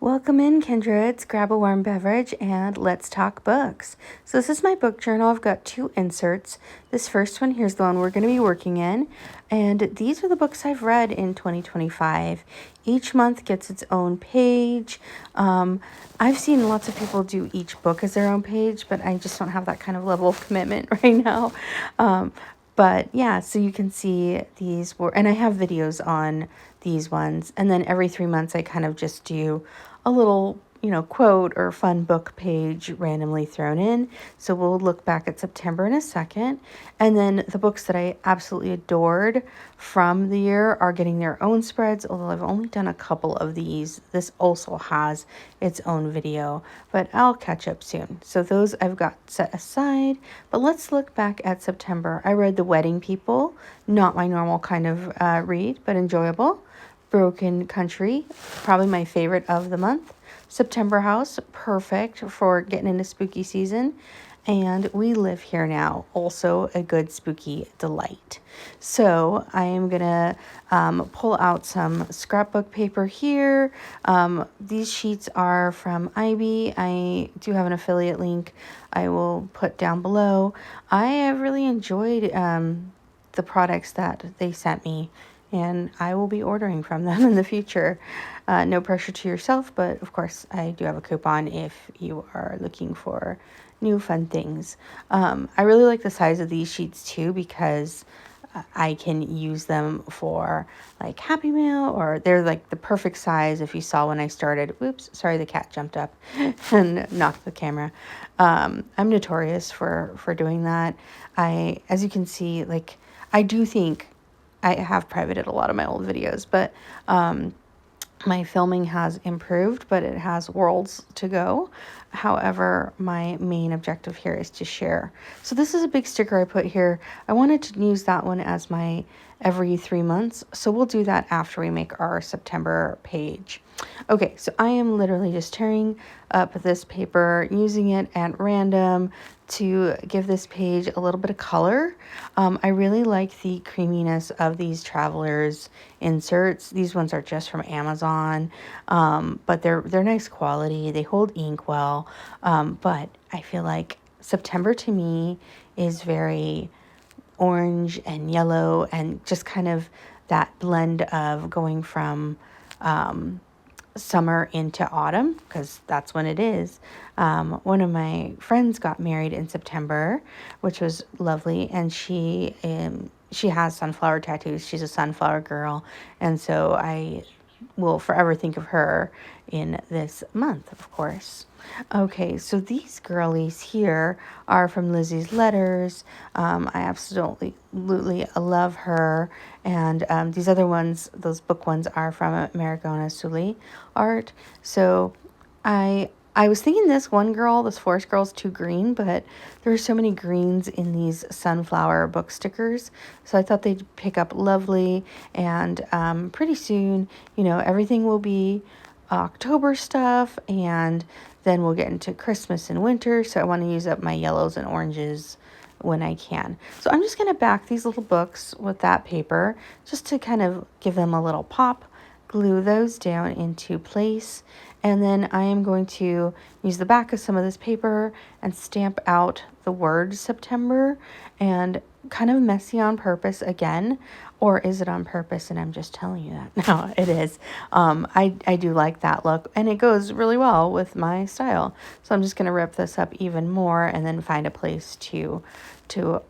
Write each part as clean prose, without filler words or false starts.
Welcome in, kindreds. Grab a warm beverage and let's talk books. So this is my book journal. I've got 2 inserts. This first one, here's the one we're going to be working in. And these are the books I've read in 2025. Each month gets its own page. I've seen lots of people do each book as their own page, but I just don't have that kind of level of commitment right now. But yeah, so you can see these were, and I have videos on these ones. And then every 3 months, I kind of just do a little, quote or fun book page randomly thrown in. So we'll look back at September in a second. And then the books that I absolutely adored from the year are getting their own spreads, although I've only done a couple of these. This also has its own video, but I'll catch up soon. So those I've got set aside. But let's look back at September. I read The Wedding People, not my normal kind of read, but enjoyable. Broken Country, probably my favorite of the month. September House, perfect for getting into spooky season. And We Live Here Now, also a good spooky delight. So I am going to pull out some scrapbook paper here. These sheets are from IB. I do have an affiliate link I will put down below. I have really enjoyed the products that they sent me, and I will be ordering from them in the future. No pressure to yourself, but of course I do have a coupon if you are looking for new fun things. I really like the size of these sheets too, because I can use them for like Happy Meal, or they're like the perfect size. If you saw when I started, whoops, sorry, the cat jumped up and knocked the camera. I'm notorious for doing that. As you can see, like, I do think I have privated a lot of my old videos, but my filming has improved, but it has worlds to go. However, my main objective here is to share. So this is a big sticker I put here. I wanted to use that one as my every 3 months. So we'll do that after we make our September page. Okay, so I am literally just tearing up this paper, using it at random to give this page a little bit of color. I really like the creaminess of these Travelers inserts. These ones are just from Amazon, but they're nice quality. They hold ink well, but I feel like September to me is very orange and yellow, and just kind of that blend of going from summer into autumn, because that's when it is. One of my friends got married in September, which was lovely, and she has sunflower tattoos. She's a sunflower girl, and so I will forever think of her in this month, of course. Okay, so these girlies here are from Lizzie's Letters. I absolutely love her. And these other ones, those book ones, are from Marigona Sully art. So I was thinking this one girl, this forest girl, is too green, but there are so many greens in these sunflower book stickers. So I thought they'd pick up lovely. And pretty soon, everything will be October stuff, and then we'll get into Christmas and winter. So I want to use up my yellows and oranges when I can. So I'm just going to back these little books with that paper just to kind of give them a little pop, glue those down into place. And then I am going to use the back of some of this paper and stamp out the word September, and kind of messy on purpose again. Or is it on purpose and I'm just telling you that? No, it is. I do like that look, and it goes really well with my style. So I'm just going to rip this up even more and then find a place to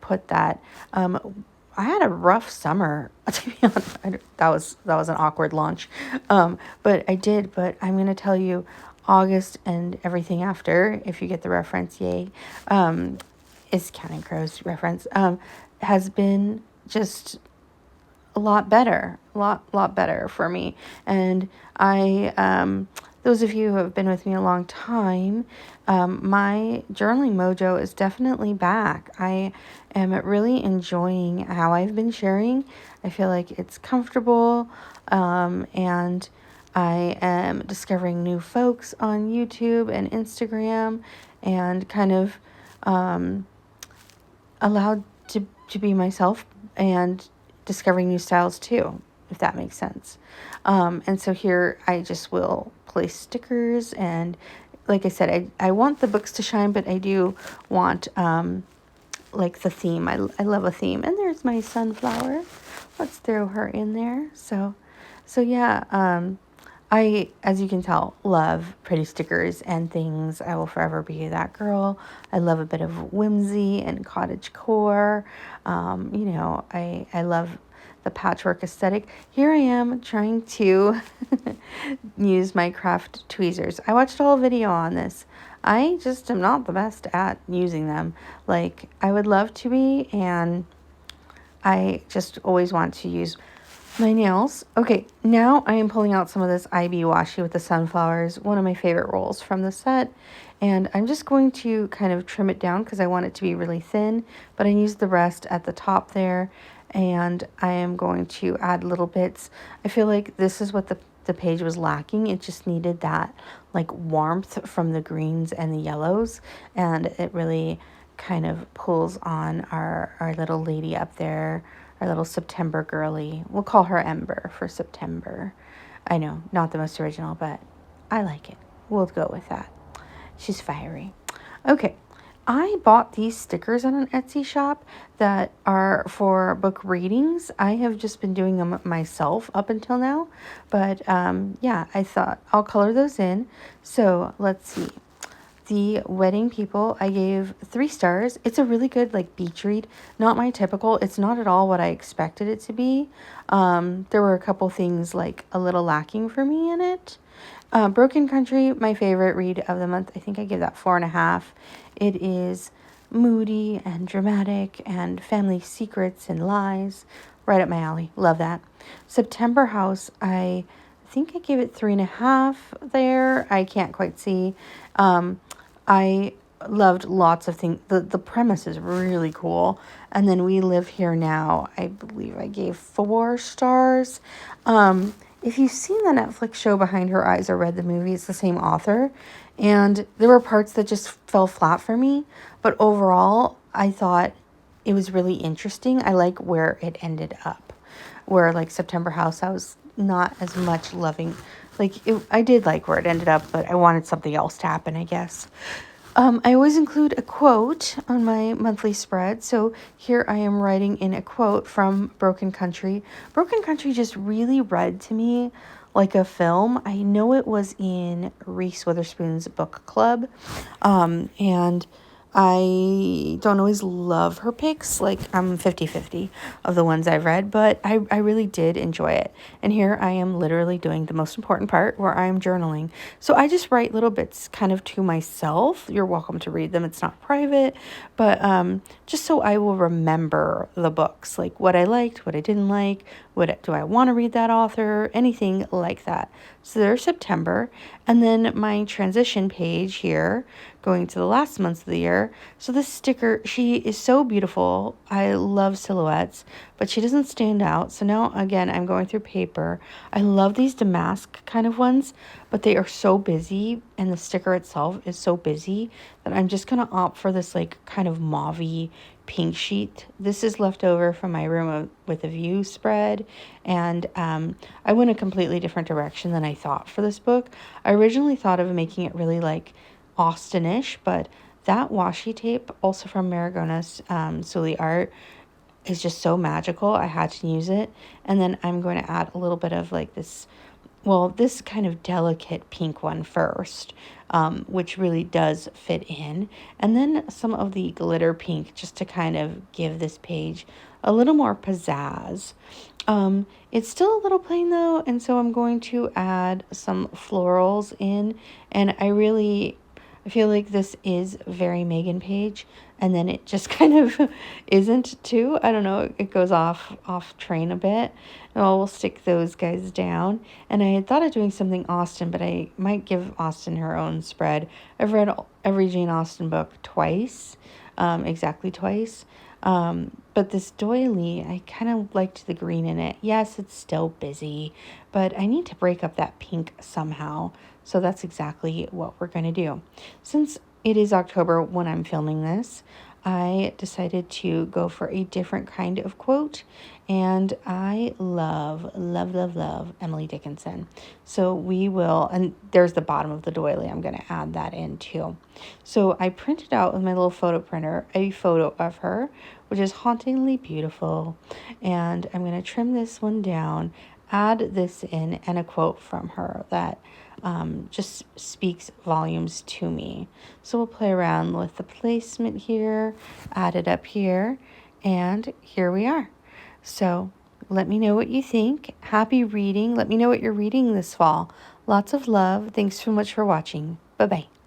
put that. I had a rough summer, to be honest. That was an awkward launch. But I did. But I'm going to tell you, August and everything after, if you get the reference, yay, is Counting Crows reference, has been just a lot better for me. And those of you who have been with me a long time, my journaling mojo is definitely back. I am really enjoying how I've been sharing. I feel like it's comfortable, and I am discovering new folks on YouTube and Instagram, and kind of allowed to be myself, and discovering new styles too, if that makes sense. And so here I just will place stickers, and like I said, I want the books to shine, but I do want like the theme. I love a theme. And there's my sunflower. Let's throw her in there. So yeah, I, as you can tell, love pretty stickers and things. I will forever be that girl. I love a bit of whimsy and cottagecore. I love the patchwork aesthetic. Here I am trying to use my craft tweezers. I watched a whole video on this. I just am not the best at using them. Like, I would love to be, and I just always want to use my nails. Okay, now I am pulling out some of this IB washi with the sunflowers, one of my favorite rolls from the set. And I'm just going to kind of trim it down because I want it to be really thin, but I used the rest at the top there. And I am going to add little bits. I feel like this is what the page was lacking. It just needed that like warmth from the greens and the yellows. And it really kind of pulls on our little lady up there, our little September girly. We'll call her Ember for September. I know, not the most original, but I like it. We'll go with that. She's fiery. Okay, I bought these stickers on an Etsy shop that are for book readings. I have just been doing them myself up until now. But yeah, I thought I'll color those in. So let's see. The Wedding People, I gave 3 stars. It's a really good like beach read. Not my typical. It's not at all what I expected it to be. There were a couple things like a little lacking for me in it. Broken Country, my favorite read of the month. I think I gave that 4.5. It is moody and dramatic and family secrets and lies. Right up my alley. Love that. September House, I think I gave it 3.5 there. I can't quite see. I loved lots of things. The premise is really cool. And then We Live Here Now, I believe I gave 4 stars. If you've seen the Netflix show Behind Her Eyes or read the movie, it's the same author. And there were parts that just fell flat for me. But overall, I thought it was really interesting. I like where it ended up. Where like September House, I was not as much loving. I did like where it ended up, but I wanted something else to happen, I guess. I always include a quote on my monthly spread. So here I am writing in a quote from Broken Country. Broken Country just really read to me like a film. I know it was in Reese Witherspoon's book club. And I don't always love her picks. Like, I'm 50-50 of the ones I've read, but I really did enjoy it. And here I am literally doing the most important part where I'm journaling. So I just write little bits kind of to myself. You're welcome to read them. It's not private, but just so I will remember the books, like what I liked, what I didn't like, what do I want to read that author, anything like that. So there's September. And then my transition page here, going to the last month of the year. So this sticker, she is so beautiful. I love silhouettes, but she doesn't stand out. So now, again, I'm going through paper. I love these damask kind of ones, but they are so busy, and the sticker itself is so busy that I'm just going to opt for this like kind of mauve-y pink sheet. This is left over from my Room with a View spread, and I went a completely different direction than I thought for this book. I originally thought of making it really like Austinish, but that washi tape, also from Maragona's Sully Art, is just so magical. I had to use it. And then I'm going to add a little bit of like this kind of delicate pink one first, which really does fit in. And then some of the glitter pink, just to kind of give this page a little more pizzazz. It's still a little plain though, and so I'm going to add some florals in. And I feel like this is very Megan page, and then it just kind of isn't too. I don't know, it goes off train a bit. Oh, we'll stick those guys down. And I had thought of doing something Austen, but I might give Austen her own spread. I've read every Jane Austen book twice, exactly twice. But this doily, I kind of liked the green in it. Yes, it's still busy, but I need to break up that pink somehow. So that's exactly what we're going to do. Since it is October when I'm filming this, I decided to go for a different kind of quote, and I love Emily Dickinson. So we will, and there's the bottom of the doily. I'm going to add that in too. So I printed out with my little photo printer a photo of her, which is hauntingly beautiful. And I'm going to trim this one down, add this in, and a quote from her that just speaks volumes to me. So we'll play around with the placement here, add it up here, and here we are. So let me know what you think. Happy reading. Let me know what you're reading this fall. Lots of love. Thanks so much for watching. Bye-bye.